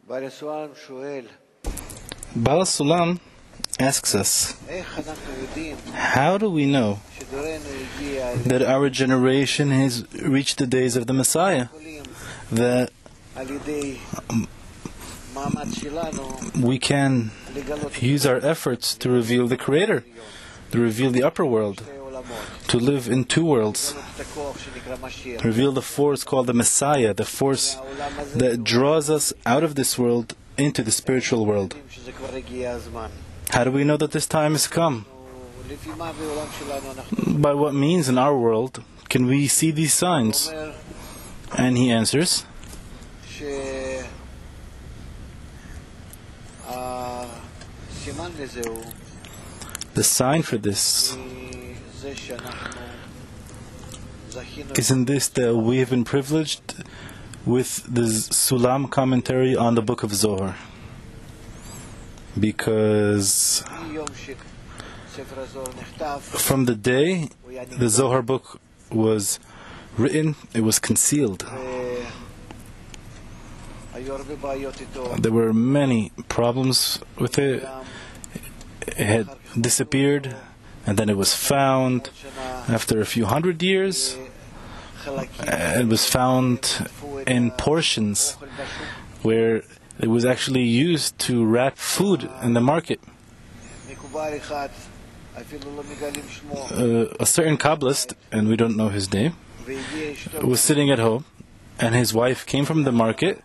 Bala Sulam asks us, how do we know that our generation has reached the days of the Messiah? That we can use our efforts to reveal the Creator, to reveal the upper world, to live in two worlds, reveal the force called the Messiah, the force that draws us out of this world into the spiritual world. How do we know that this time has come? By what means in our world can we see these signs? And he answers, the sign for this is in this, that we have been privileged with the Sulam commentary on the book of Zohar. Because from the day the Zohar book was written, it was concealed. There were many problems with it. It had disappeared, and then it was found after a few hundred years. It was found in portions where it was actually used to wrap food in the market. A certain Kabbalist, and we don't know his name, was sitting at home, and his wife came from the market.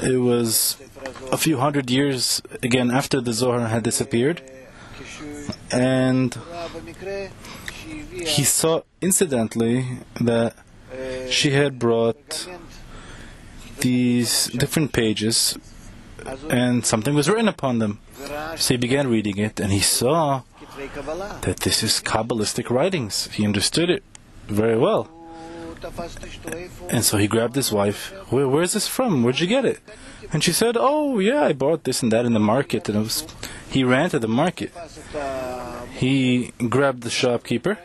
It was a few hundred years, again, after the Zohar had disappeared, and he saw incidentally that she had brought these different pages and something was written upon them. So he began reading it, and he saw that this is Kabbalistic writings. He understood it very well. And so he grabbed his wife. Where is this from? Where'd you get it? And she said, oh yeah, I bought this and that in the market. And he ran to the market. He grabbed the shopkeeper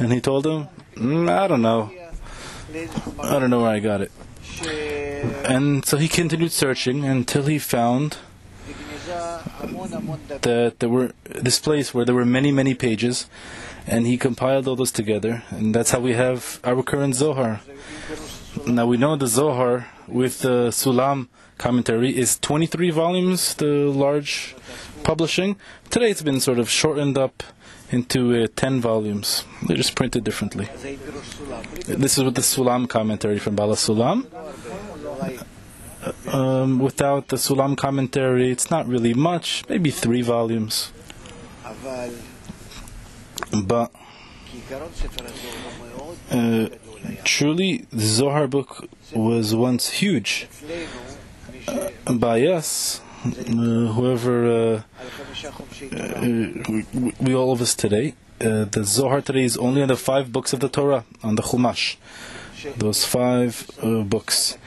and he told him, I don't know where I got it. And so he continued searching until he found that there were this place where there were many, many pages, and he compiled all those together, and that's how we have our current Zohar. Now we know the Zohar with the Sulam commentary is 23 volumes, the large publishing. Today it's been sort of shortened up into 10 volumes. They're just printed differently. This is with the Sulam commentary from Bala Sulam. Without the Sulam commentary, it's not really much, maybe 3 volumes. But truly, the Zohar book was once huge. By us, whoever, we all of us today, the Zohar today is only on the 5 books of the Torah, on the Chumash. Those 5 books.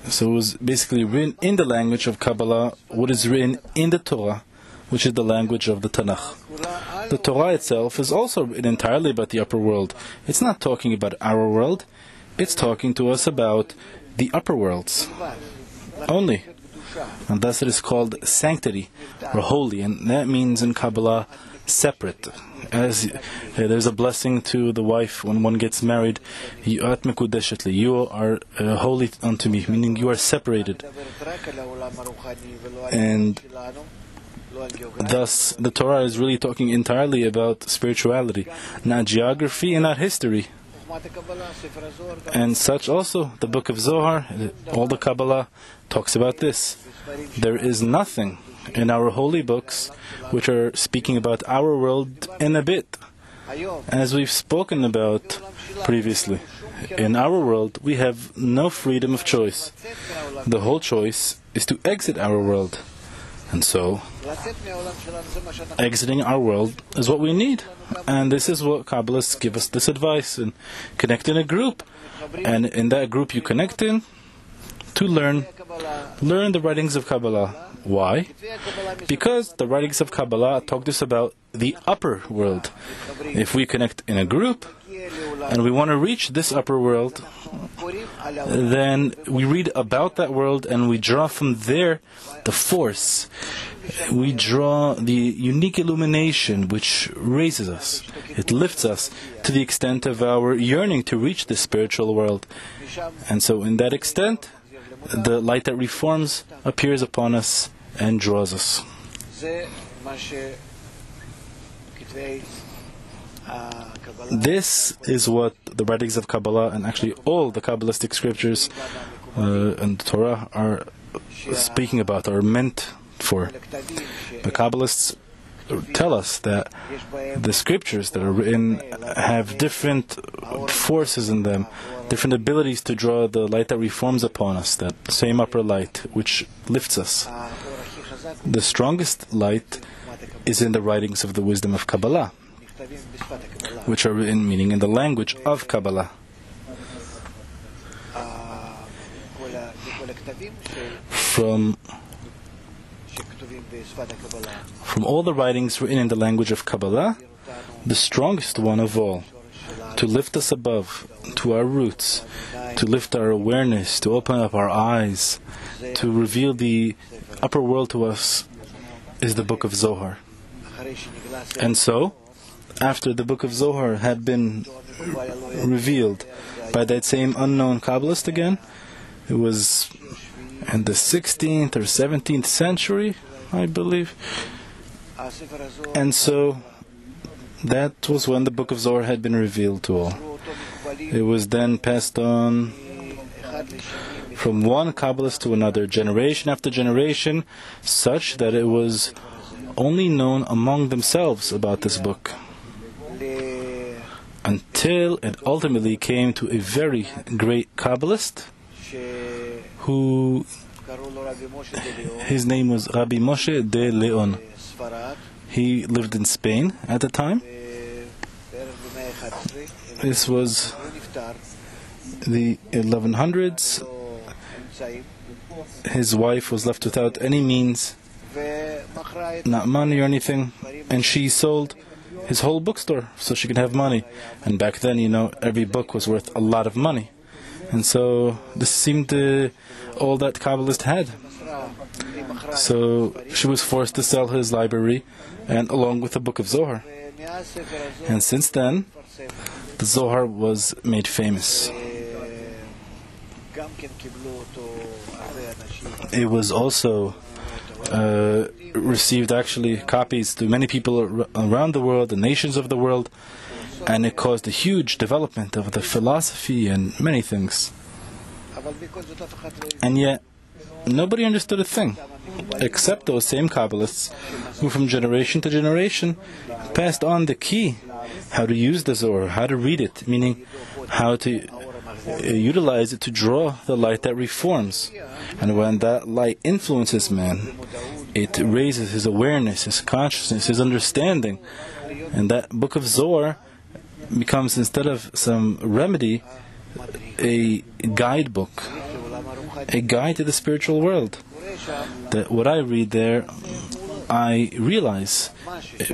So it was basically written in the language of Kabbalah, what is written in the Torah, which is the language of the Tanakh. The Torah itself is also written entirely about the upper world. It's not talking about our world, it's talking to us about the upper worlds only. And thus it is called sanctity, or holy, and that means in Kabbalah separate. As there's a blessing to the wife when one gets married, you are holy unto me, meaning you are separated. And thus the Torah is really talking entirely about spirituality, not geography and not history. And such also the book of Zohar, all the Kabbalah talks about this. There is nothing in our holy books which are speaking about our world in a bit. As we've spoken about previously, in our world we have no freedom of choice. The whole choice is to exit our world. And so, exiting our world is what we need. And this is what Kabbalists give us this advice. And connect in a group. And in that group you connect in to learn the writings of Kabbalah. Why? Because the writings of Kabbalah talk to us about the upper world. If we connect in a group, and we want to reach this upper world, then we read about that world and we draw from there the force. We draw the unique illumination which raises us. It lifts us to the extent of our yearning to reach this spiritual world. And so in that extent, the light that reforms appears upon us and draws us. This is what the writings of Kabbalah and actually all the Kabbalistic scriptures and the Torah are speaking about, are meant for. The Kabbalists tell us that the scriptures that are written have different forces in them, different abilities to draw the light that reforms upon us, that same upper light which lifts us. The strongest light is in the writings of the wisdom of Kabbalah, which are written, meaning in the language of Kabbalah. From all the writings written in the language of Kabbalah, the strongest one of all, to lift us above, to our roots, to lift our awareness, to open up our eyes, to reveal the upper world to us, is the book of Zohar. And so, after the book of Zohar had been revealed by that same unknown Kabbalist again, it was in the 16th or 17th century, I believe. And so that was when the book of Zohar had been revealed to all. It was then passed on from one Kabbalist to another, generation after generation, such that it was only known among themselves about this book, until it ultimately came to a very great Kabbalist who, his name was Rabbi Moshe de Leon. He lived in Spain at the time. This was the 1100s. His wife was left without any means, not money or anything, and she sold his whole bookstore so she could have money. And back then, every book was worth a lot of money. And so this seemed all that Kabbalist had. So she was forced to sell his library, and along with the book of Zohar. And since then, the Zohar was made famous. It was also received actually copies to many people around the world, the nations of the world, and it caused a huge development of the philosophy and many things. And yet, nobody understood a thing, except those same Kabbalists who from generation to generation passed on the key, how to use the Zohar, how to read it, meaning how to utilize it to draw the light that reforms. And when that light influences man, it raises his awareness, his consciousness, his understanding. And that book of Zohar becomes, instead of some remedy, a guidebook, a guide to the spiritual world. That what I read there, I realize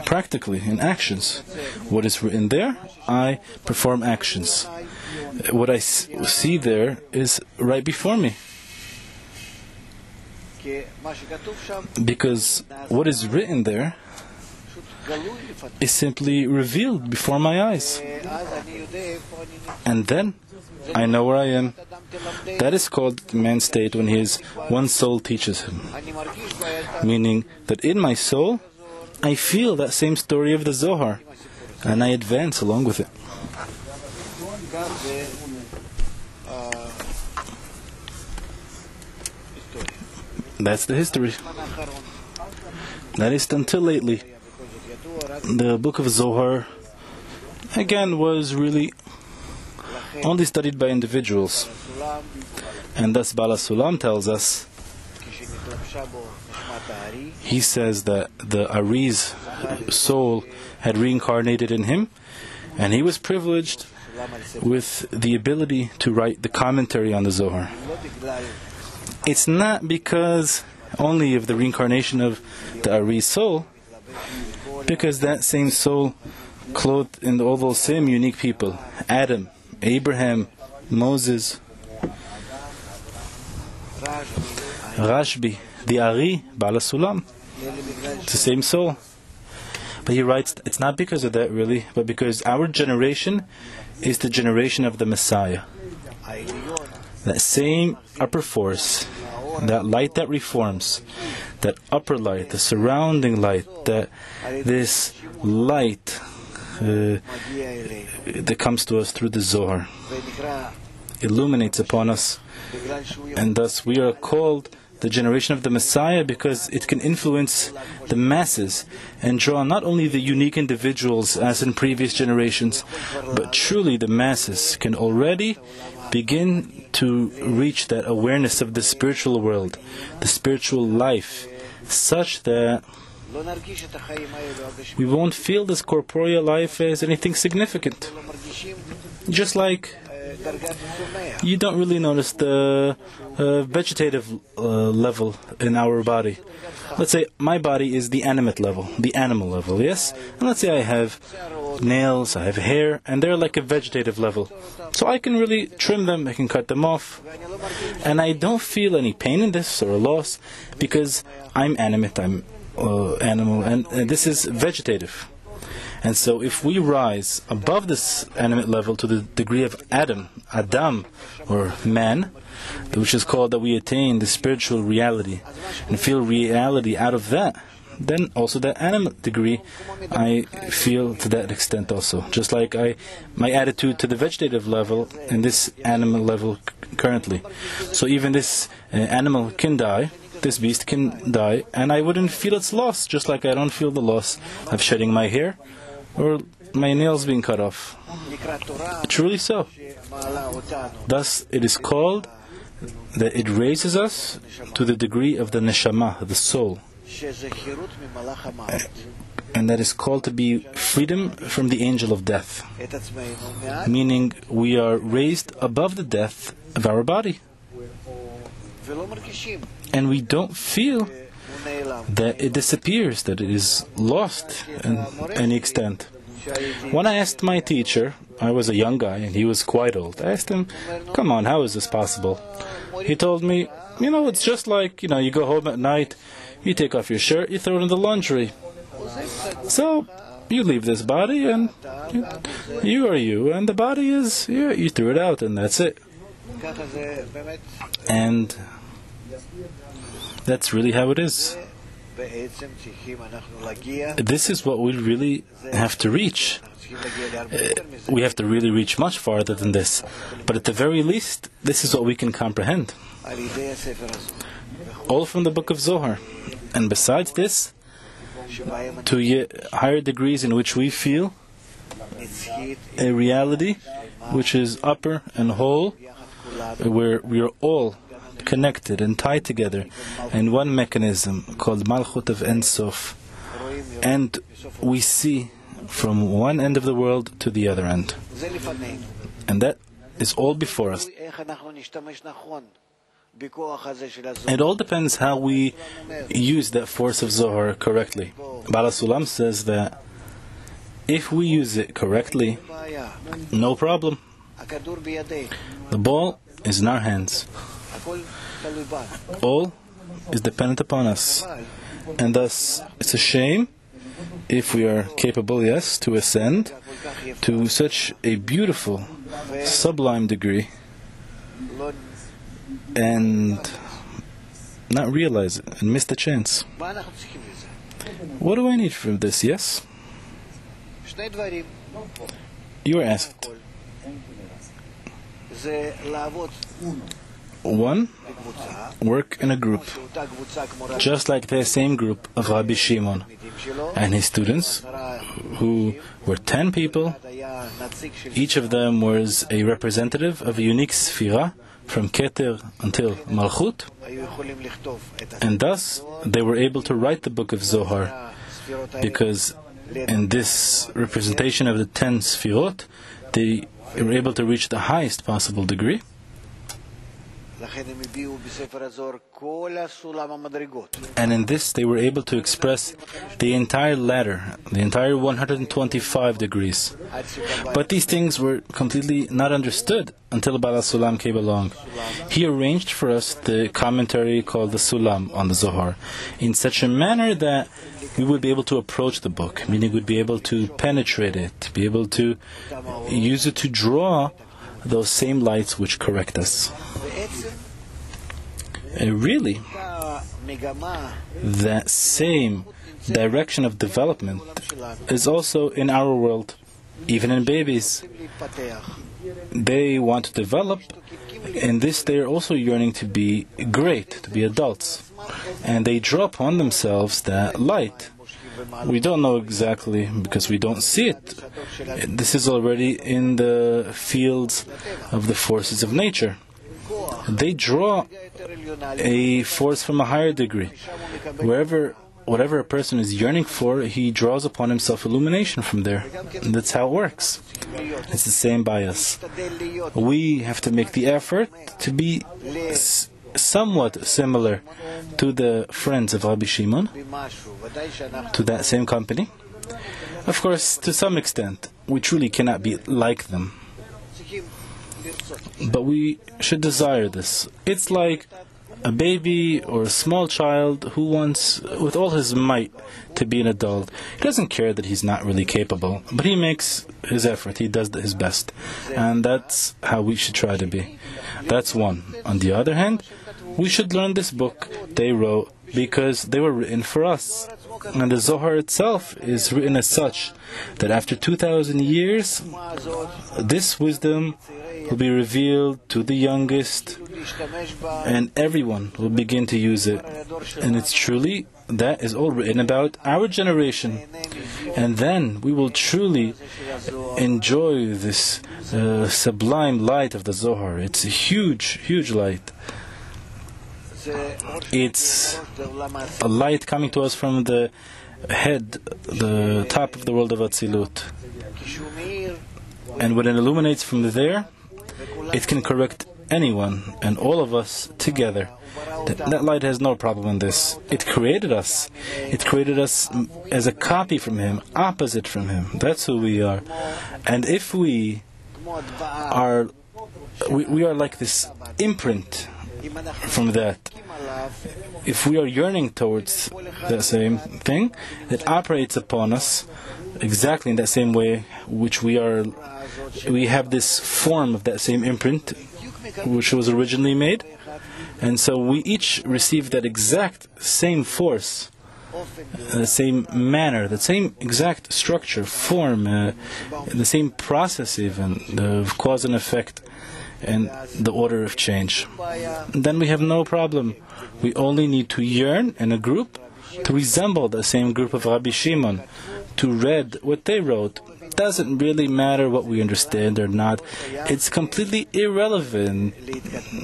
practically in actions. What is written there, I perform actions. What I see there is right before me. Because what is written there is simply revealed before my eyes. And then I know where I am. That is called man's state when his one soul teaches him. Meaning that in my soul, I feel that same story of the Zohar, and I advance along with it. That's the history. That is until lately. The book of Zohar, again, was really only studied by individuals. And thus Bala Sulam tells us, he says that the Ari's soul had reincarnated in him, and he was privileged with the ability to write the commentary on the Zohar. It's not because only of the reincarnation of the Ari's soul, because that same soul clothed in all those same unique people. Adam, Abraham, Moses, Rashbi, the Ari, Bala Sulam. It's the same soul. But he writes, it's not because of that really, but because our generation is the generation of the Messiah. That same upper force, that light that reforms, that upper light, the surrounding light, that this light that comes to us through the Zohar illuminates upon us, and thus we are called the generation of the Messiah because it can influence the masses and draw not only the unique individuals as in previous generations, but truly the masses can already begin to reach that awareness of the spiritual world, the spiritual life, such that we won't feel this corporeal life as anything significant. Just like you don't really notice the vegetative level in our body. Let's say my body is the animate level, the animal level, yes? And let's say I have nails, I have hair, and they're like a vegetative level. So I can really trim them, I can cut them off. And I don't feel any pain in this or a loss because I'm animate, I'm animal, and this is vegetative. And so if we rise above this animate level to the degree of Adam, or man, which is called that we attain the spiritual reality and feel reality out of that, then also that animate degree I feel to that extent also. Just like my attitude to the vegetative level and this animal level currently. So even this animal can die, this beast can die, and I wouldn't feel its loss, just like I don't feel the loss of shedding my hair or my nails being cut off. Truly so. Thus, it is called that it raises us to the degree of the neshama, the soul. And that is called to be freedom from the angel of death. Meaning, we are raised above the death of our body. And we don't feel that it disappears, that it is lost in any extent. When I asked my teacher, I was a young guy and he was quite old, I asked him, come on, how is this possible? He told me, it's just like, you go home at night, you take off your shirt, you throw it in the laundry. So, you leave this body and you are you, and the body is, you threw it out and that's it. And that's really how it is. This is what we really have to reach. We have to really reach much farther than this. But at the very least, this is what we can comprehend. All from the book of Zohar. And besides this, to yet higher degrees in which we feel a reality which is upper and whole, where we are all connected and tied together in one mechanism called Malchut of Ein Sof, and we see from one end of the world to the other end, and that is all before us. It all depends how we use that force of Zohar correctly. Bala Sulam says that if we use it correctly, no problem. The ball is in our hands. All is dependent upon us. And thus, it's a shame if we are capable, yes, to ascend to such a beautiful, sublime degree and not realize it and miss the chance. What do I need from this, yes? You were asked. One, work in a group, just like the same group of Rabbi Shimon and his students, who were 10 people. Each of them was a representative of a unique sphira, from Keter until Malchut, and thus they were able to write the book of Zohar, because in this representation of the 10 sphirot, they were able to reach the highest possible degree. And in this they were able to express the entire ladder, the entire 125 degrees. But these things were completely not understood until Baal Sulam came along. He arranged for us the commentary called the Sulam on the Zohar in such a manner that we would be able to approach the book, meaning we'd be able to penetrate it, be able to use it to draw those same lights which correct us. And really, that same direction of development is also in our world, even in babies. They want to develop. In this, they are also yearning to be great, to be adults. And they draw upon themselves that light. We don't know exactly because we don't see it. This is already in the fields of the forces of nature. They draw a force from a higher degree. Whatever a person is yearning for, he draws upon himself illumination from there. And that's how it works. It's the same by us. We have to make the effort to be somewhat similar to the friends of Rabbi Shimon, to that same company. Of course, to some extent, we truly cannot be like them. But we should desire this. It's like a baby or a small child who wants, with all his might, to be an adult. He doesn't care that he's not really capable, but he makes his effort, he does his best. And that's how we should try to be. That's one. On the other hand, we should learn this book they wrote because they were written for us. And the Zohar itself is written as such that after 2,000 years, this wisdom will be revealed to the youngest, and everyone will begin to use it. And it's truly, that is all written about our generation. And then we will truly enjoy this sublime light of the Zohar. It's a huge, huge light. It's a light coming to us from the head, the top of the world of Atzilut. And when it illuminates from there, it can correct anyone and all of us together. That light has no problem in this. It created us. It created us as a copy from Him, opposite from Him. That's who we are. And if we are like this imprint from that, if we are yearning towards that same thing, it operates upon us exactly in that same way which we have this form of that same imprint which was originally made, and so we each receive that exact same force, the same manner, the same exact structure, form, the same process even of cause and effect and the order of change. Then we have no problem. We only need to yearn in a group to resemble the same group of Rabbi Shimon, to read what they wrote. It doesn't really matter what we understand or not. It's completely irrelevant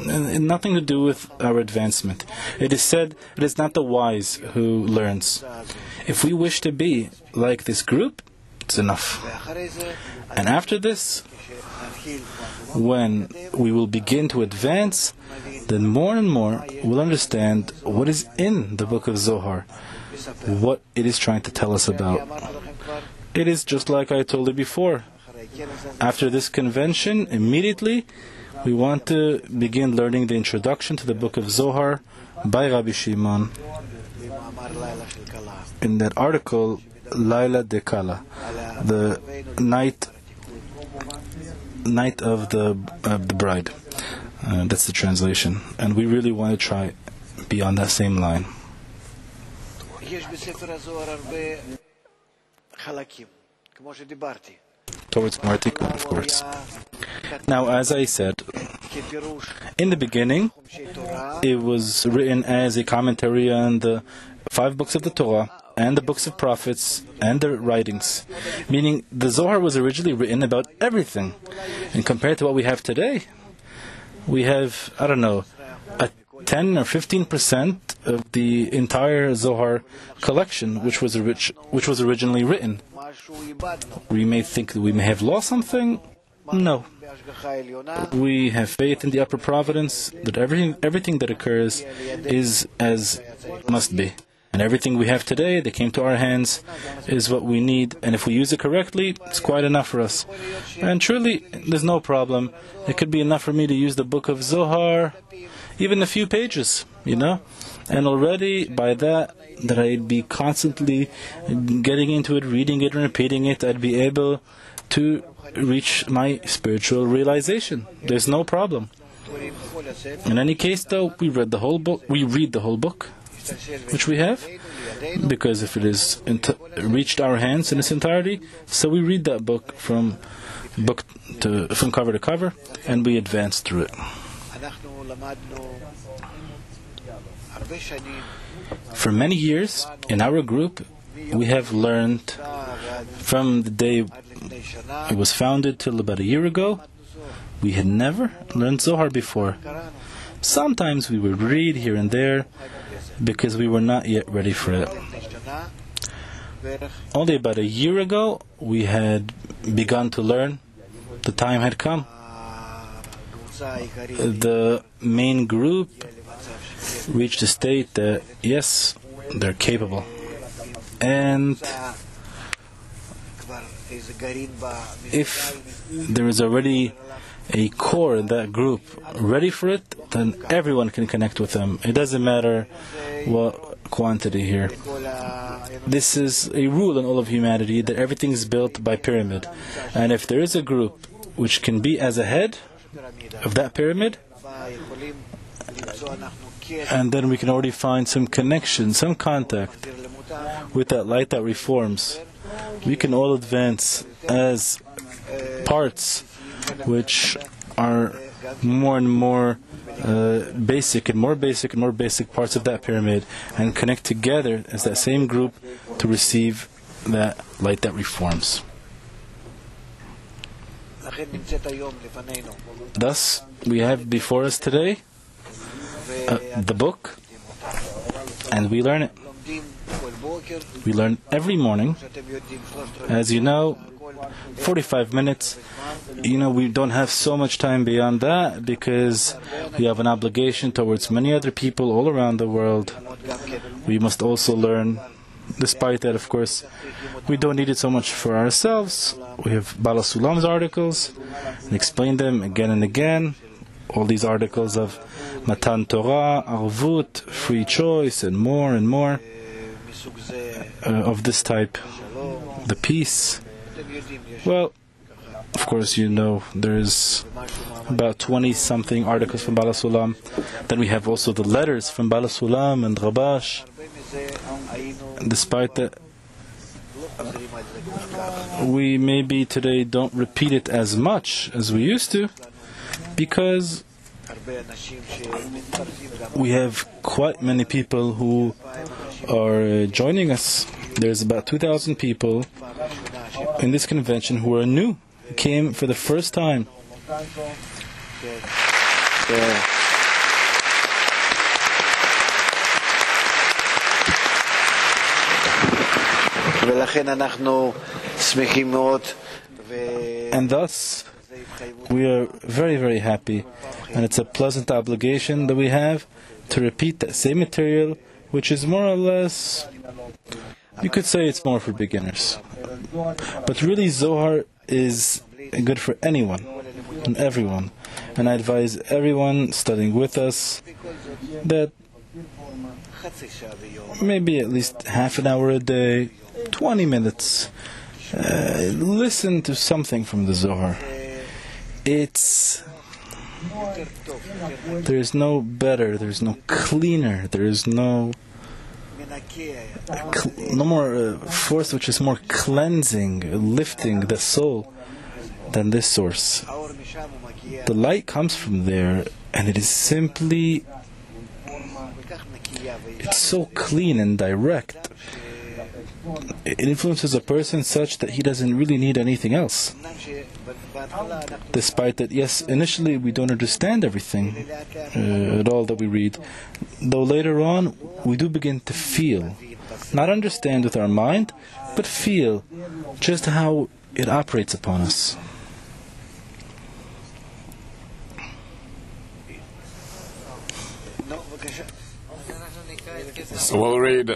and nothing to do with our advancement. It is said it is not the wise who learns. If we wish to be like this group, it's enough. And after this, when we will begin to advance, then more and more we'll understand what is in the book of Zohar, what it is trying to tell us about. It is just like I told you before. After this convention, immediately we want to begin learning the introduction to the book of Zohar by Rabbi Shimon in that article Laila de Kala, the night of the bride. That's the translation, and we really want to try be on that same line. Towards Martikun, of course. Now, as I said, in the beginning, it was written as a commentary on the 5 books of the Torah and the books of prophets and the writings, meaning the Zohar was originally written about everything. And compared to what we have today, we have, a 10 or 15% of the entire Zohar collection, which was originally written. We may think that we may have lost something. No. We have faith in the upper providence that everything that occurs is as must be. And everything we have today that came to our hands is what we need. And if we use it correctly, it's quite enough for us. And truly, there's no problem. It could be enough for me to use the book of Zohar, even a few pages, And already by that I'd be constantly getting into it, reading it, and repeating it, I'd be able to reach my spiritual realization. There's no problem. In any case, though, we read the whole book, which we have, because if it is reached our hands in its entirety, so we read that book from cover to cover, and we advance through it. For many years, in our group, we have learned from the day it was founded till about a year ago. We had never learned Zohar before. Sometimes we would read here and there because we were not yet ready for it. Only about a year ago, we had begun to learn. The time had come. The main group reached a state that, yes, they're capable. And if there is already a core in that group ready for it, then everyone can connect with them. It doesn't matter what quantity here. This is a rule in all of humanity, that everything is built by pyramid. And if there is a group which can be as a head of that pyramid, and then we can already find some connection, some contact with that light that reforms. We can all advance as parts which are more and more basic and more basic parts of that pyramid, and connect together as that same group to receive that light that reforms. Thus, we have before us today the book, and we learn it. We learn every morning. As you know, 45 minutes. We don't have so much time beyond that because we have an obligation towards many other people all around the world. We must also learn. Despite that, of course, we don't need it so much for ourselves. We have Bala Sulam's articles and explain them again and again. All these articles of Matan Torah, Arvut, free choice, and more of this type. The peace. Well, of course, there's about 20-something articles from Bala Sulam. Then we have also the letters from Bala Sulam and Rabash. Despite that, we maybe today don't repeat it as much as we used to, because we have quite many people who are joining us. There's about 2,000 people in this convention who are new, who came for the first time. And thus, we are very, very happy, and it's a pleasant obligation that we have to repeat that same material, which is more or less, you could say it's more for beginners. But really, Zohar is good for anyone and everyone. And I advise everyone studying with us that maybe at least half an hour a day, 20 minutes, listen to something from the Zohar. There's no better, there's no cleaner, there is no more force which is more cleansing, lifting the soul than this source. The light comes from there, and it is simply, it's so clean and direct. It influences a person such that he doesn't really need anything else. Despite that, yes, initially we don't understand everything at all that we read, though later on we do begin to feel, not understand with our mind, but feel just how it operates upon us. So we'll read,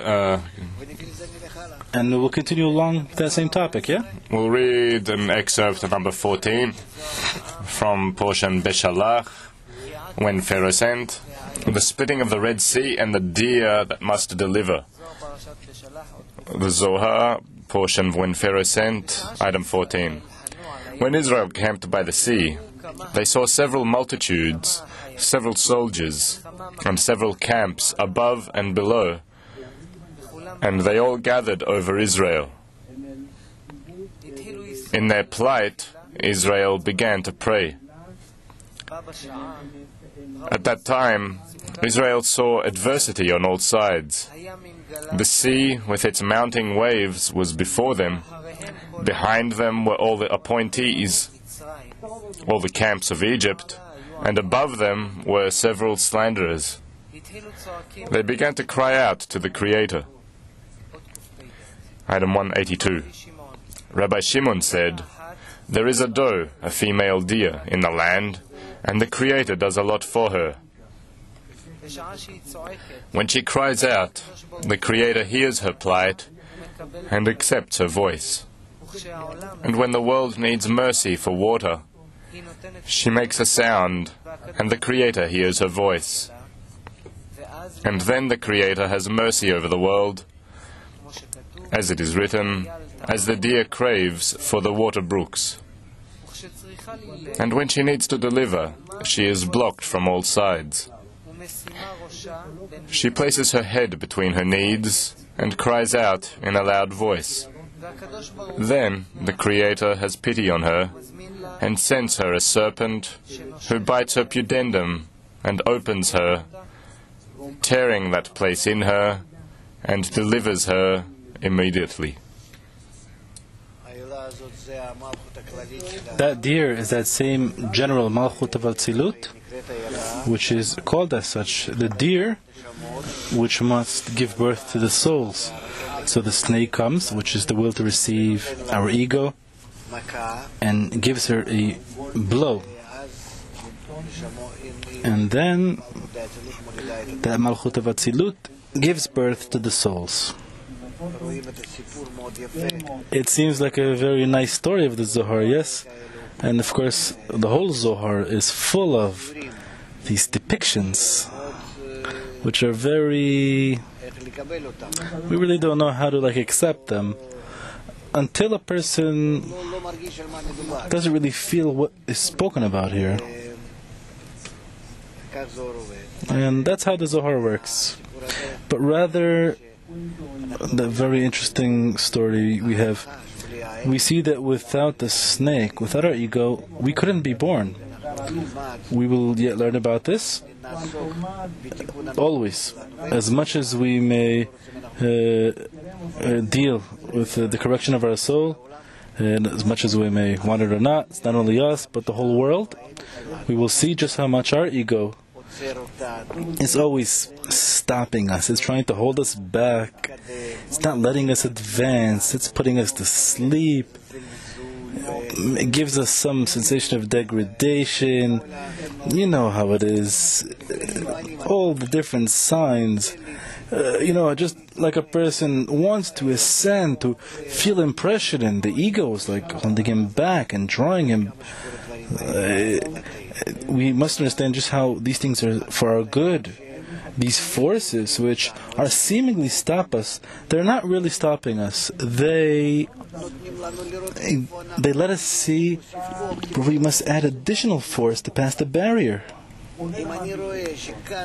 and we'll continue along that same topic, yeah? we'll read an excerpt of number 14 from portion Beshalach, when Pharaoh sent, the splitting of the Red Sea and the deer that must deliver. The Zohar, portion when Pharaoh sent, item 14. When Israel camped by the sea, they saw several multitudes, several soldiers, and several camps above and below, and they all gathered over Israel. In their plight, Israel began to pray. At that time, Israel saw adversity on all sides. The sea, with its mounting waves, was before them. Behind them were all the appointees, all the camps of Egypt, and above them were several slanderers. They began to cry out to the Creator. Item 182. Rabbi Shimon said, "There is a doe, a female deer, in the land, and the Creator does a lot for her. When she cries out, the Creator hears her plight and accepts her voice. And when the world needs mercy for water, she makes a sound, and the Creator hears her voice. And then the Creator has mercy over the world, as it is written, as the deer craves for the water brooks. And when she needs to deliver, she is blocked from all sides. She places her head between her knees and cries out in a loud voice. Then the Creator has pity on her and sends her a serpent who bites her pudendum and opens her, tearing that place in her, and delivers her immediately." That deer is that same general Malchut of Atzilut, which is called as such, the deer which must give birth to the souls. So the snake comes, which is the will to receive our ego, and gives her a blow. And then that Malchut of Atzilut gives birth to the souls. It seems like a very nice story of the Zohar, yes? And of course, the whole Zohar is full of these depictions, which are very... we really don't know how to accept them until a person doesn't really feel what is spoken about here. And that's how the Zohar works. But rather, the very interesting story we have, we see that without the snake, without our ego, we couldn't be born. We will yet learn about this. Always, as much as we may deal with the correction of our soul, and as much as we may want it or not, it's not only us, but the whole world, we will see just how much our ego is always stopping us. It's trying to hold us back. It's not letting us advance. It's putting us to sleep. It gives us some sensation of degradation. You know how it is. All the different signs. Just like a person wants to ascend, to feel impression, and the ego is holding him back and drawing him. We must understand just how these things are for our good. These forces which are seemingly stop us, they're not really stopping us. They let us see, but we must add additional force to pass the barrier.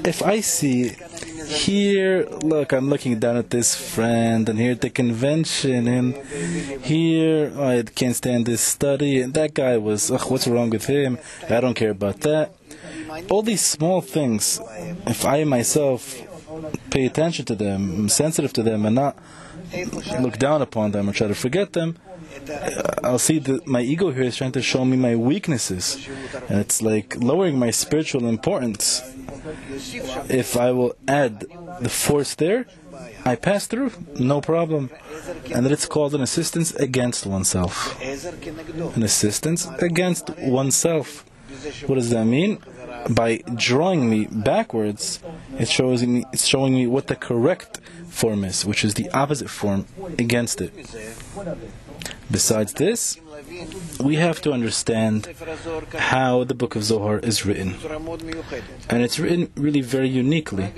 If I see here, look, I'm looking down at this friend, and here at the convention, and here, I can't stand this study, and that guy was, what's wrong with him? I don't care about that. All these small things, if I myself pay attention to them, I'm sensitive to them, and not look down upon them or try to forget them, I'll see that my ego here is trying to show me my weaknesses, and it's lowering my spiritual importance. If I will add the force there, I pass through, no problem. And then it's called an assistance against oneself. An assistance against oneself. What does that mean? by drawing me backwards, it's showing me what the correct form is, which is the opposite form against it. Besides this, we have to understand how the book of Zohar is written. And it's written really very uniquely.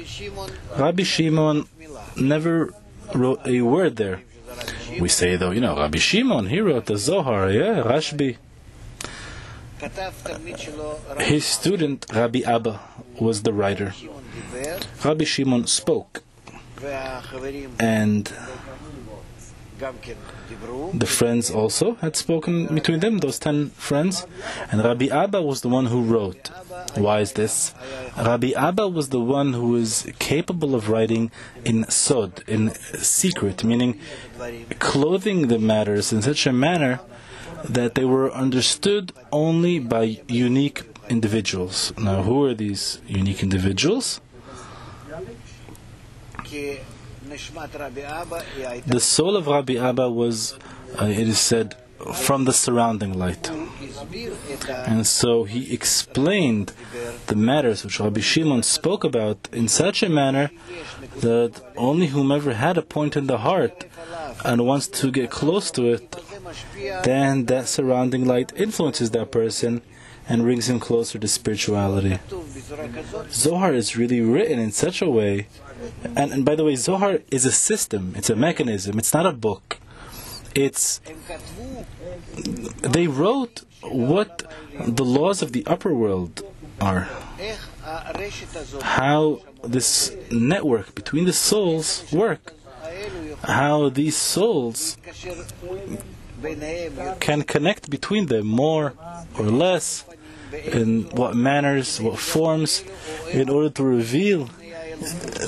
Rabbi Shimon never wrote a word there. We say, though, Rabbi Shimon, he wrote the Zohar, Rashbi. His student, Rabbi Abba, was the writer. Rabbi Shimon spoke, and the friends also had spoken between them, those 10 friends, and Rabbi Abba was the one who wrote. Why is this? Rabbi Abba was the one who was capable of writing in sod, in secret, meaning clothing the matters in such a manner that they were understood only by unique individuals. Now, who are these unique individuals? The soul of Rabbi Abba was, it is said, from the surrounding light. And so he explained the matters which Rabbi Shimon spoke about in such a manner that only whomever had a point in the heart and wants to get close to it, then that surrounding light influences that person and brings him closer to spirituality. Zohar is really written in such a way, and by the way, Zohar is a system, it's a mechanism, it's not a book. They wrote what the laws of the upper world are. How this network between the souls work. How these souls can connect between them more or less, in what manners, what forms, in order to reveal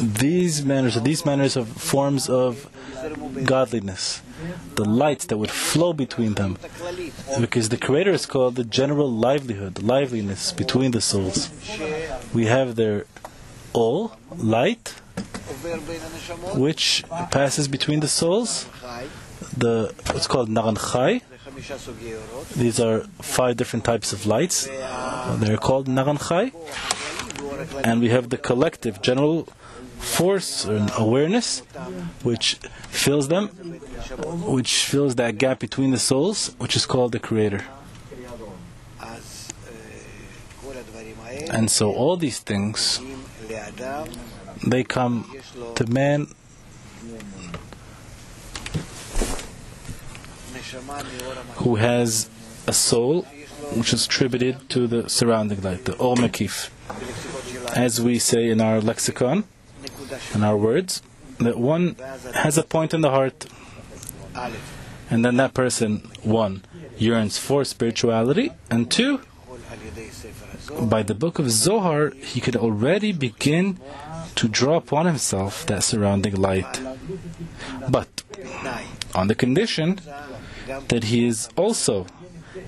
these manners of forms of godliness, the lights that would flow between them, because the Creator is called the general liveliness between the souls. We have their all, light, which passes between the souls, what's called Naran Chai. These are 5 different types of lights. They're called Naran Chai. And we have the collective, general force and awareness, which fills them, which fills that gap between the souls, which is called the Creator. And so all these things, they come to man who has a soul which is attributed to the surrounding light, the Or Mekif. As we say in our lexicon, in our words, that one has a point in the heart, and then that person, 1, yearns for spirituality, and 2, by the book of Zohar, he could already begin to draw upon himself that surrounding light. But on the condition that he is also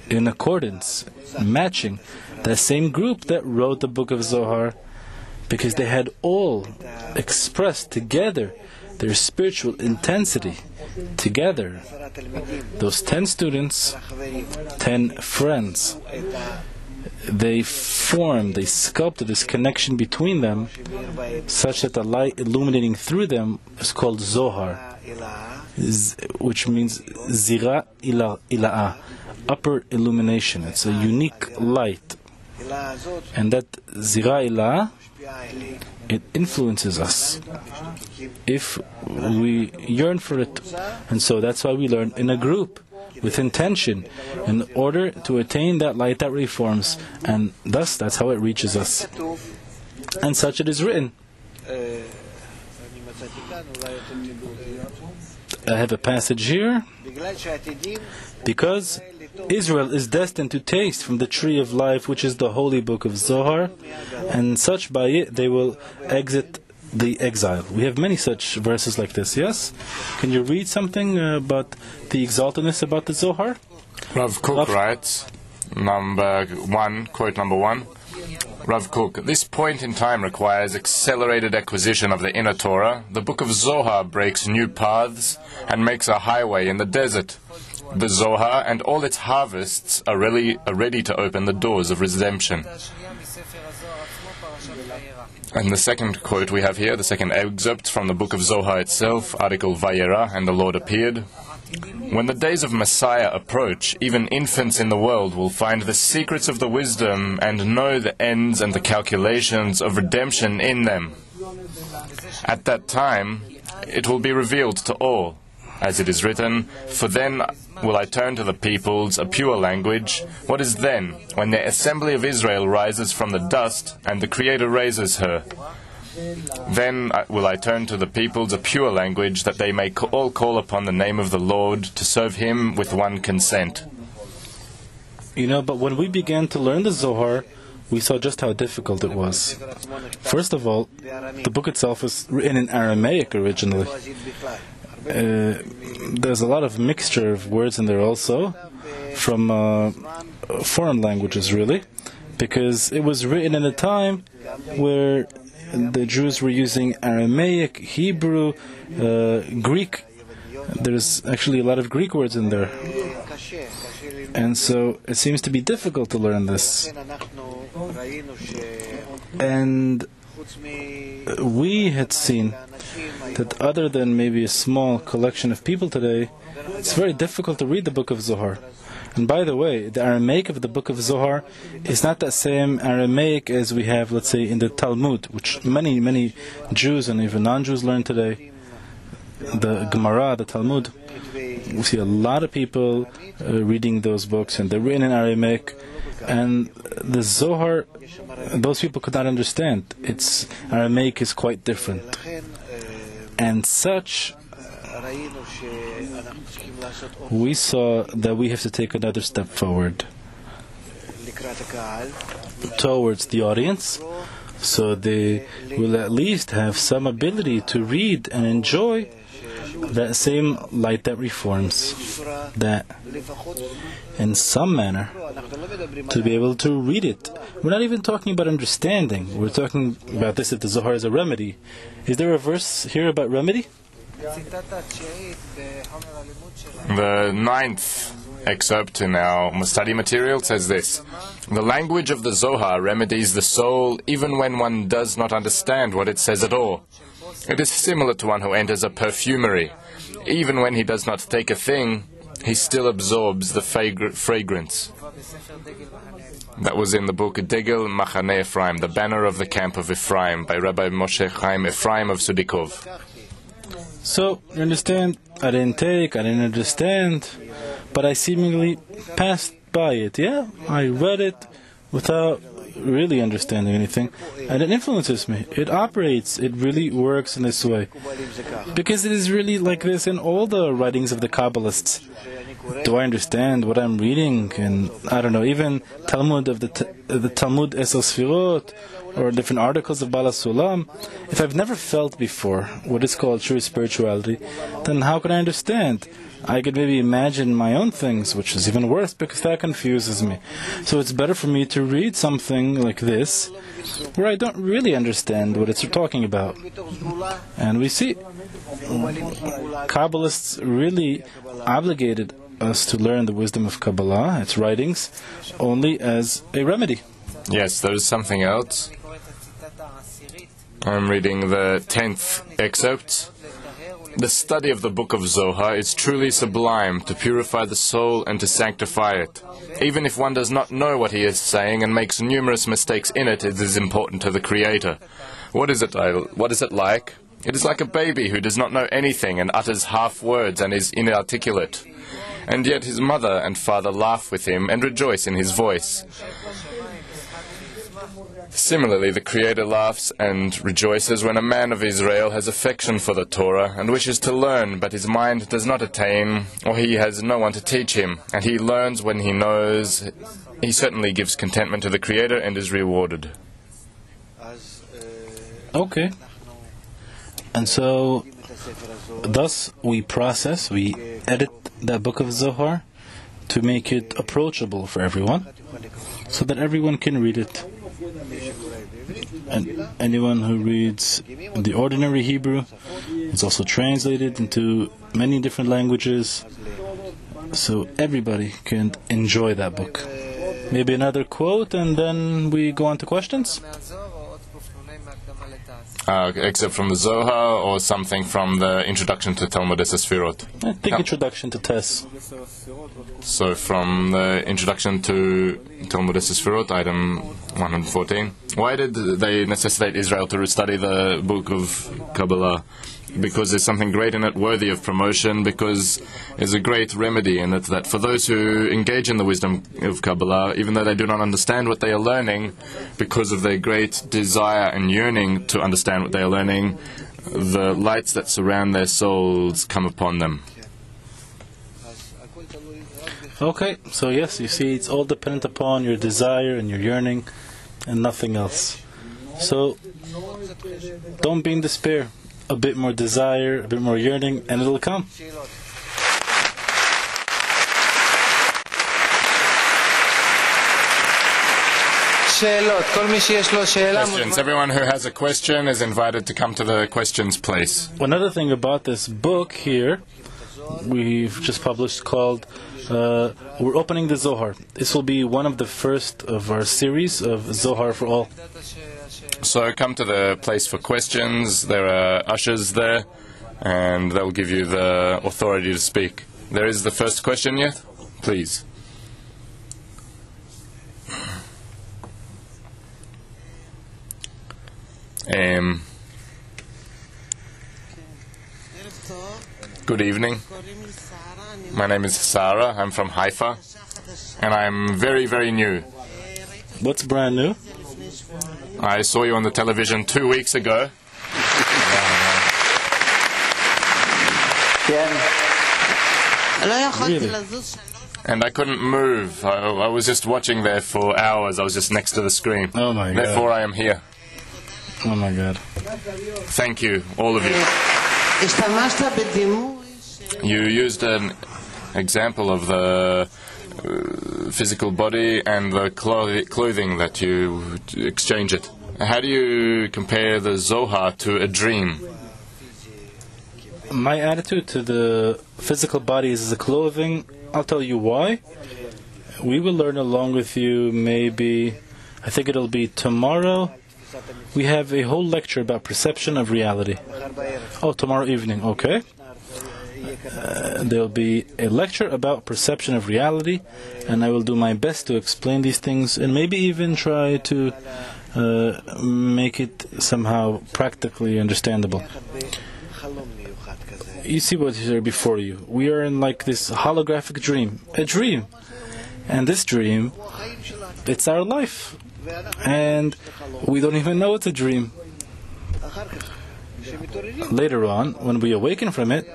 in accordance, matching the same group that wrote the book of Zohar, because they had all expressed together their spiritual intensity together. Those 10 students, 10 friends, they sculpted this connection between them such that the light illuminating through them is called Zohar, which means Zira Ila'a, upper illumination. It's a unique light. And that Zira Ila'a, it influences us if we yearn for it. And so that's why we learn in a group, with intention, in order to attain that light that reforms, and thus that's how it reaches us. And such it is written. I have a passage here. Because Israel is destined to taste from the tree of life, which is the holy book of Zohar, and such by it they will exit the exile. We have many such verses like this, yes? Can you read something about the exaltedness about the Zohar? Rav Kook writes, quote number 1, Rav Kook, this point in time requires accelerated acquisition of the inner Torah. The book of Zohar breaks new paths and makes a highway in the desert. The Zohar and all its harvests are ready to open the doors of redemption. And the second quote we have here, the second excerpt from the book of Zohar itself, article Vayera, and the Lord appeared. When the days of Messiah approach, even infants in the world will find the secrets of the wisdom and know the ends and the calculations of redemption in them. At that time, it will be revealed to all, as it is written, "For then will I turn to the peoples a pure language." What is then, when the assembly of Israel rises from the dust, and the Creator raises her? Then will I turn to the peoples a pure language, that they may all call upon the name of the Lord, to serve Him with one consent. But when we began to learn the Zohar, we saw just how difficult it was. First of all, the book itself was written in Aramaic originally. There's a lot of mixture of words in there also, from foreign languages really, because it was written in a time where the Jews were using Aramaic, Hebrew, Greek. There's actually a lot of Greek words in there. And so it seems to be difficult to learn this. And we had seen that other than maybe a small collection of people today, it's very difficult to read the book of Zohar. And by the way, the Aramaic of the book of Zohar is not the same Aramaic as we have, let's say, in the Talmud, which many Jews and even non-Jews learn today. The Gemara, the Talmud, we see a lot of people reading those books, and they're written in Aramaic. And the Zohar, those people could not understand. Its Aramaic is quite different. And such, we saw that we have to take another step forward towards the audience, so they will at least have some ability to read and enjoy that same light that reforms, that in some manner to be able to read it. We're not even talking about understanding. We're talking about this if the Zohar is a remedy. Is there a verse here about remedy? The 9th excerpt in our study material says this: "The language of the Zohar remedies the soul even when one does not understand what it says at all. It is similar to one who enters a perfumery. Even when he does not take a thing, he still absorbs the fragrance." That was in the book Degel Machane Ephraim, the banner of the camp of Ephraim, by Rabbi Moshe Chaim Ephraim of Sudikov. So, you understand, I didn't understand, but I seemingly passed by it. Yeah, I read it without really understanding anything, and it influences me. It operates, it really works in this way. Because it is really like this in all the writings of the Kabbalists. Do I understand what I'm reading? And I don't know, even Talmud of the Talmud Esel Sfirot, or different articles of Bala Sulam, if I've never felt before what is called true spirituality, then how can I understand? I could maybe imagine my own things, which is even worse because that confuses me. So it's better for me to read something like this, where I don't really understand what it's talking about. And we see Kabbalists really obligated us to learn the wisdom of Kabbalah, its writings, only as a remedy. Yes, there is something else. I'm reading the 10th excerpt. "The study of the book of Zohar is truly sublime to purify the soul and to sanctify it. Even if one does not know what he is saying and makes numerous mistakes in it, it is important to the Creator. What is it like? It is like a baby who does not know anything and utters half words and is inarticulate. And yet his mother and father laugh with him and rejoice in his voice. Similarly, the Creator laughs and rejoices when a man of Israel has affection for the Torah and wishes to learn, but his mind does not attain, or he has no one to teach him, and he learns when he knows. He certainly gives contentment to the Creator and is rewarded." Okay. And so, thus we edit that book of Zohar to make it approachable for everyone, so that everyone can read it. And anyone who reads the ordinary Hebrew, it's also translated into many different languages, so everybody can enjoy that book. Maybe another quote, and then we go on to questions? Except from the Zohar or something from the Introduction to Talmud Sefirot? I think Introduction to Tess. So from the Introduction to Talmud Sefirot, item 114. Why did they necessitate Israel to study the book of Kabbalah? Because there's something great in it, worthy of promotion, because there's a great remedy in it, that for those who engage in the wisdom of Kabbalah, even though they do not understand what they are learning, because of their great desire and yearning to understand what they are learning, the lights that surround their souls come upon them. Okay, so yes, you see, it's all dependent upon your desire and your yearning and nothing else. So, don't be in despair. A bit more desire, a bit more yearning, and it'll come. Questions. Everyone who has a question is invited to come to the questions place. Another thing about this book here, we've just published, called we're opening the Zohar. This will be one of the first of our series of Zohar for all. So come to the place for questions. There are ushers there, and they'll give you the authority to speak. There is the first question yet? Please. Good evening. My name is Sarah. I'm from Haifa, and I'm very, very new. What's brand new? I saw you on the television 2 weeks ago. Really? And I couldn't move. I was just watching there for hours. I was just next to the screen. Oh my God. Therefore I am here. Oh my God. Thank you, all of you. You used an example of the physical body and the clothing that you exchange it. How do you compare the Zohar to a dream? My attitude to the physical body is the clothing. I'll tell you why. We will learn along with you maybe, I think it'll be tomorrow. We have a whole lecture about perception of reality. Oh, tomorrow evening, okay. There'll be a lecture about perception of reality, and I will do my best to explain these things and maybe even try to make it somehow practically understandable. You see what is here before you. We are in like this holographic dream. A dream. And this dream, it's our life. And we don't even know it's a dream. Later on, when we awaken from it,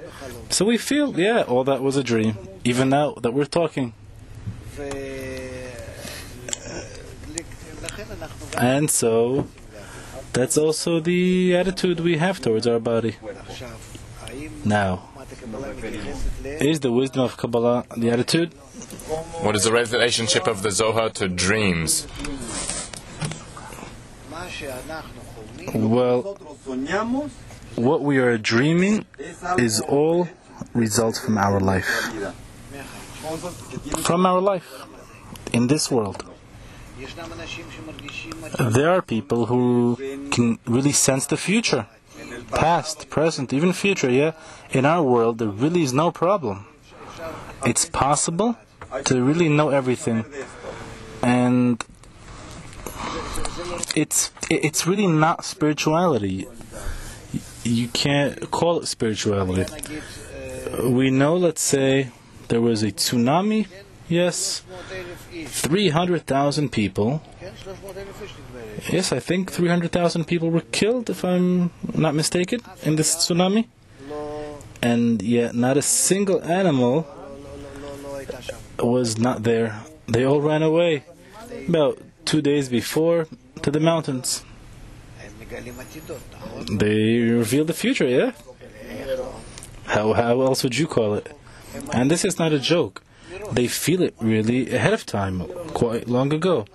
so we feel, yeah, all that was a dream. Even now that we're talking. And so, that's also the attitude we have towards our body. Now, is the wisdom of Kabbalah the attitude? What is the relationship of the Zohar to dreams? Well, what we are dreaming is all results from our life. From our life in this world. There are people who can really sense the future. Past, present, even future, yeah. In our world, there really is no problem. It's possible to really know everything. And it's really not spirituality. You can't call it spirituality. We know, let's say, there was a tsunami, yes, 300,000 people. Yes, I think 300,000 people were killed, if I'm not mistaken, in this tsunami. And yet not a single animal was not there. They all ran away about 2 days before to the mountains. They revealed the future, yeah? How else would you call it? And this is not a joke. They feel it really ahead of time, quite long ago.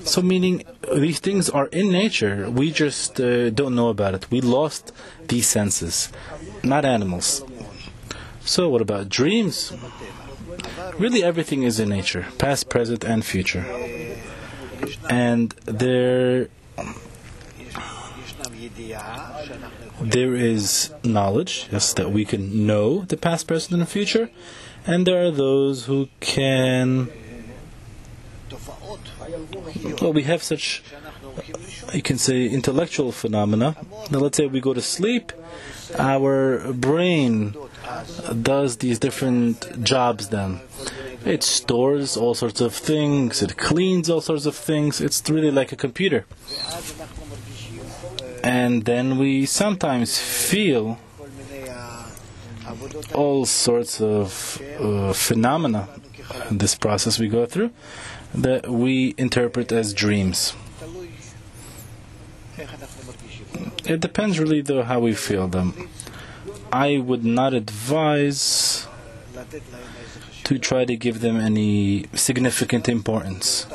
So meaning, these things are in nature. We just don't know about it. We lost these senses, not animals. So what about dreams? Really everything is in nature, past, present, and future. And there There is knowledge, yes, that we can know the past, present, and the future, and there are those who can, well, we have such, you can say, intellectual phenomena. Now let's say we go to sleep, our brain does these different jobs then. It stores all sorts of things, it cleans all sorts of things, it's really like a computer. And then we sometimes feel all sorts of phenomena in this process we go through that we interpret as dreams. It depends really though how we feel them. I would not advise to try to give them any significant importance.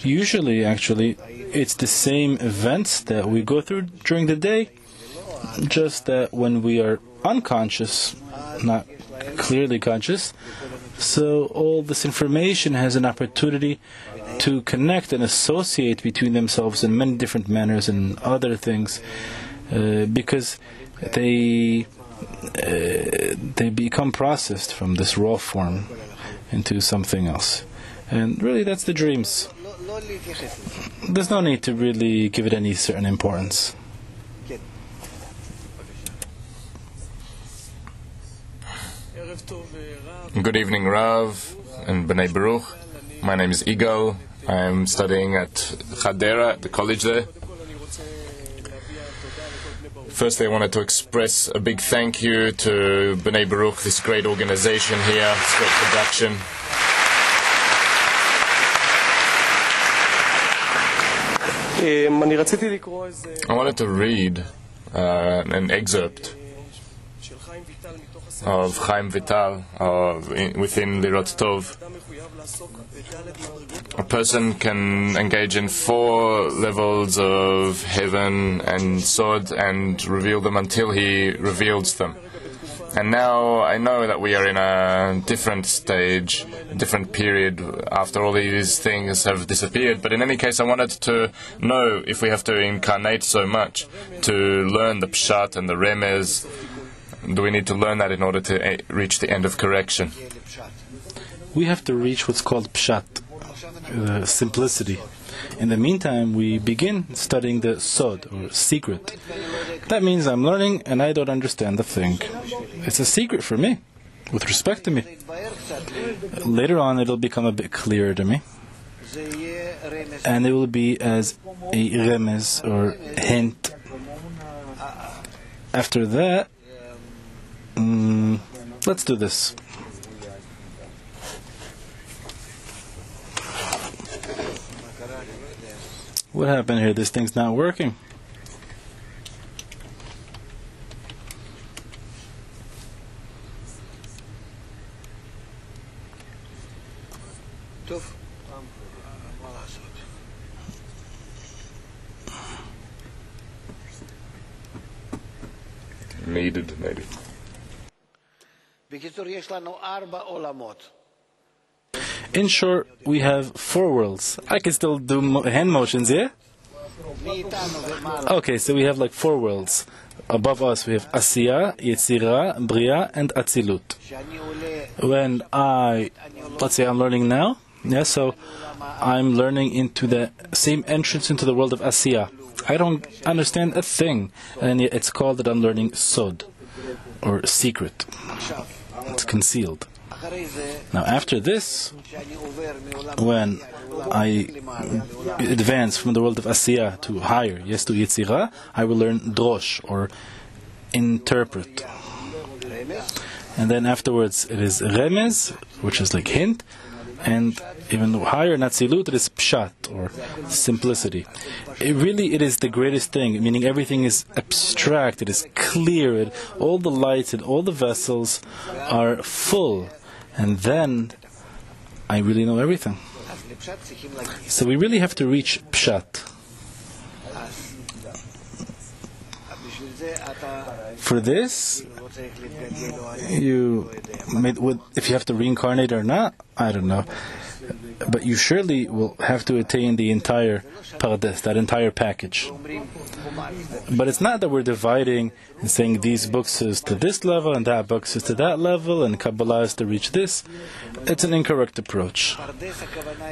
Usually, actually, it's the same events that we go through during the day, just that when we are unconscious, not clearly conscious, so all this information has an opportunity to connect and associate between themselves in many different manners and other things, because they become processed from this raw form into something else. And really that's the dreams. There's no need to really give it any certain importance. Good evening, Rav and B'nai Baruch. My name is Igal. I'm studying at Hadera, at the college there. Firstly, I wanted to express a big thank you to B'nai Baruch, this great organization here, this great production. I wanted to read an excerpt of Chaim Vital within Lirot Tov. A person can engage in 4 levels of heaven and Sod and reveal them until he reveals them. And now I know that we are in a different stage, a different period after all these things have disappeared. But in any case, I wanted to know if we have to incarnate so much to learn the Pshat and the Remez. Do we need to learn that in order to reach the end of correction? We have to reach what's called Pshat, simplicity. In the meantime, we begin studying the Sod, or secret. That means I'm learning and I don't understand the thing. It's a secret for me, with respect to me. Later on, it'll become a bit clearer to me. And it will be as a remez, or hint. After that, let's do this. What happened here? This thing's not working. Needed, maybe. In short, we have 4 worlds. I can still do hand motions, yeah? Okay, so we have like 4 worlds. Above us we have Asiya, Yetzira, Bria, and Atzilut. When let's say I'm learning now, yeah, so I'm learning into the same entrance into the world of Asiya. I don't understand a thing, and it's called that I'm learning Sod, or secret. It's concealed. Now after this, when I advance from the world of Asiya to higher, yes, to Yetzirah, I will learn Drosh, or interpret. And then afterwards it is Remez, which is like hint, and even higher, Natzilut, it is Pshat, or simplicity. It is the greatest thing, meaning everything is abstract, it is clear, all the lights and all the vessels are full, and then I really know everything. So we really have to reach Pshat. For this, if you have to reincarnate or not, I don't know. But you surely will have to attain the entire pardes, that entire package. But it's not that we're dividing and saying these books is to this level and that books is to that level and Kabbalah is to reach this. It's an incorrect approach.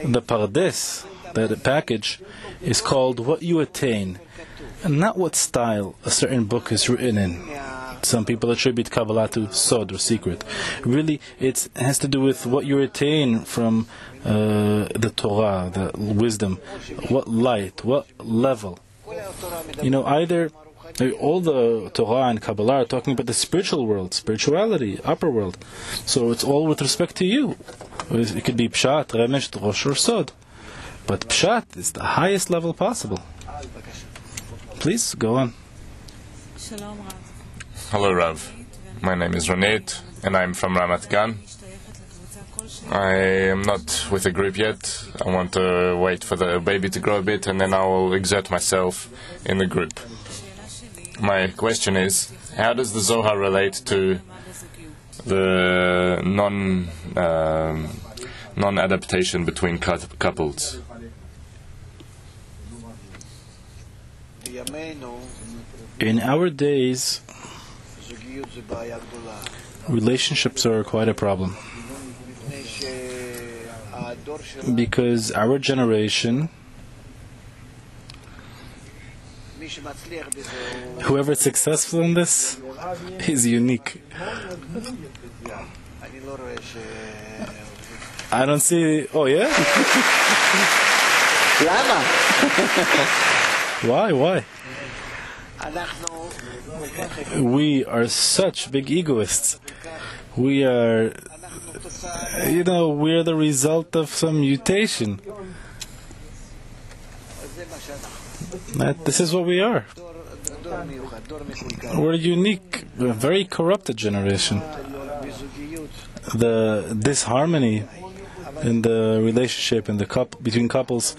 The pardes, that package, is called what you attain, and not what style a certain book is written in. Some people attribute Kabbalah to sod or secret. Really, it has to do with what you attain from the Torah, the wisdom, what light, what level. Either all the Torah and Kabbalah are talking about the spiritual world, spirituality, upper world. So it's all with respect to you. It could be Pshat, Remesh, Rosh, or Sod. But Pshat is the highest level possible. Please, go on. Hello, Rav. My name is Ronit, and I'm from Ramat Gan. I am not with a group yet. I want to wait for the baby to grow a bit, and then I will exert myself in the group. My question is, how does the Zohar relate to the non-adaptation between couples? In our days, relationships are quite a problem. Because our generation, whoever is successful in this is unique. I don't see... Oh, yeah? Why? We are such big egoists. We are... we're the result of some mutation. This is what we are. We're unique, a very corrupted generation. The disharmony in the relationship in between couples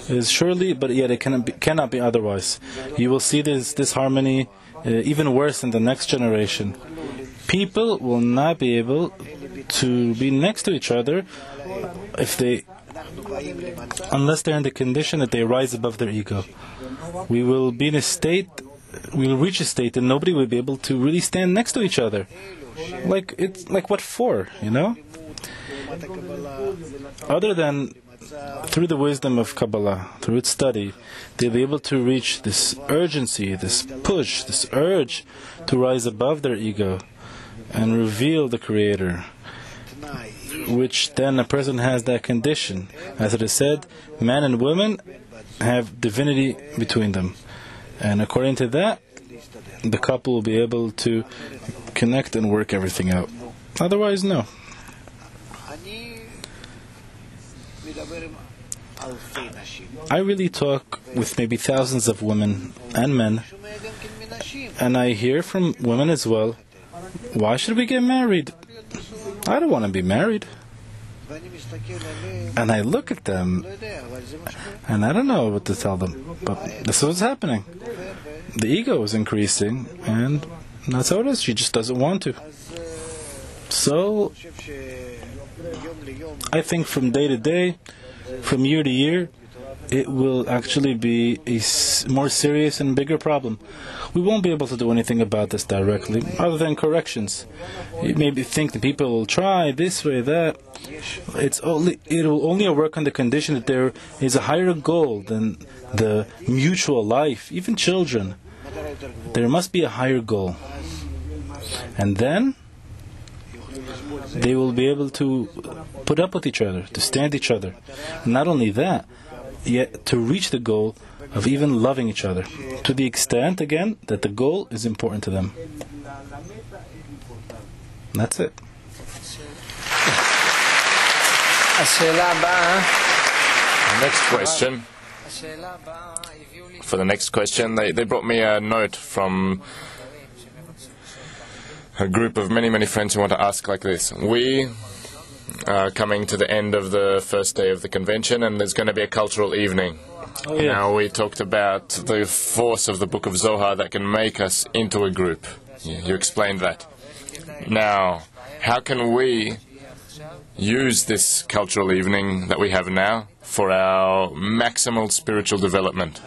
is surely, but yet it cannot be otherwise. You will see this disharmony even worse in the next generation. People will not be able to be next to each other unless they're in the condition that they rise above their ego. We will be in a state, we will reach a state that nobody will be able to really stand next to each other. Like what for, Other than through the wisdom of Kabbalah, through its study, they'll be able to reach this urgency, this push, this urge to rise above their ego and reveal the Creator, which then a person has that condition. As it is said, man and woman have divinity between them. And according to that, the couple will be able to connect and work everything out. Otherwise, no. I really talk with maybe thousands of women and men, and I hear from women as well, why should we get married? I don't want to be married. And I look at them, and I don't know what to tell them, but this is what's happening. The ego is increasing, and that's how it is. She just doesn't want to. So, I think from day to day, from year to year, it will actually be a more serious and bigger problem. We won't be able to do anything about this directly, other than corrections. You maybe think that people will try this way, that. It will only work on the condition that there is a higher goal than the mutual life, even children. There must be a higher goal. And then they will be able to put up with each other, to stand each other. Not only that, yet to reach the goal of even loving each other, to the extent, again, that the goal is important to them. That's it. Next question. For the next question, they brought me a note from a group of many friends who want to ask like this. We coming to the end of the first day of the convention, and there's going to be a cultural evening. Oh, yeah. Now, we talked about the force of the Book of Zohar that can make us into a group. You explained that. Now, how can we use this cultural evening that we have now for our maximal spiritual development?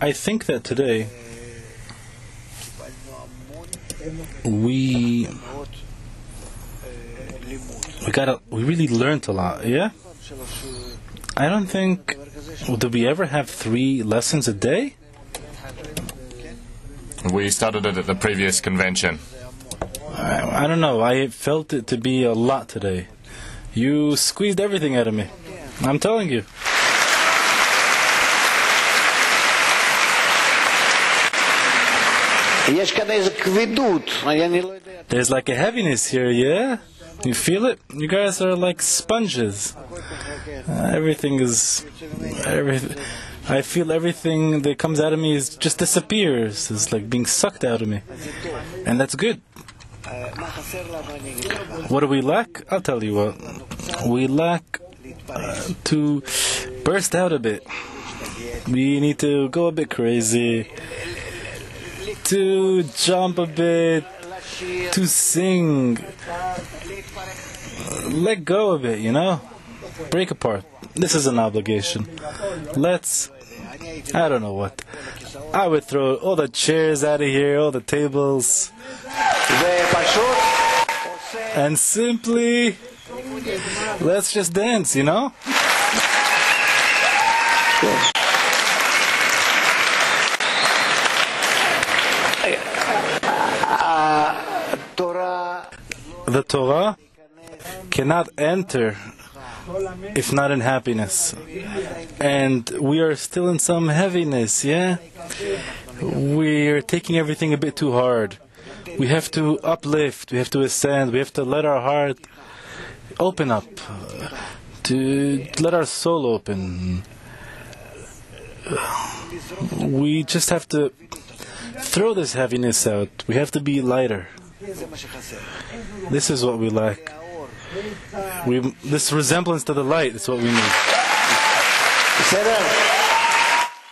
I think that today we really learned a lot, yeah? I don't think... Did we ever have 3 lessons a day? We started it at the previous convention. I don't know. I felt it to be a lot today. You squeezed everything out of me. I'm telling you. There's like a heaviness here, yeah? You feel it? You guys are like sponges. Everything is... I feel everything that comes out of me just disappears. It's like being sucked out of me. And that's good. What do we lack? I'll tell you what. We lack to burst out a bit. We need to go a bit crazy, to jump a bit, to sing. Let go of it, you know? Break apart. This is an obligation. I don't know what. I would throw all the chairs out of here, all the tables. And simply, let's just dance, you know? The Torah cannot enter if not in happiness. And we are still in some heaviness, yeah? We're taking everything a bit too hard. We have to uplift, we have to ascend, we have to let our heart open up, to let our soul open. We just have to throw this heaviness out. We have to be lighter. This is what we lack. This resemblance to the light is what we need.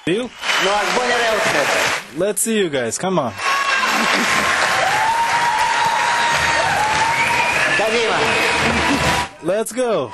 Deal? Let's see you guys. Come on. Let's go.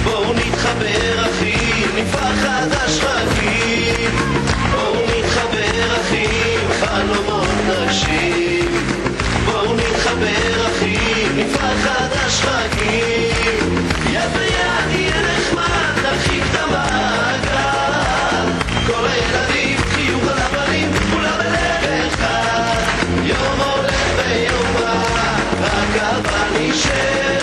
בואו נתחבר אחים, נפחד השחקים. בואו נתחבר אחים, חלומות נגשים. בואו נתחבר אחים, נפחד השחקים. יד ביד יהיה נחמד, נרחיק את המעגל. כל הילדים חיוך על הפנים, כולם בלב אחד. יום הולך ויום בא, הקרבה נשאר.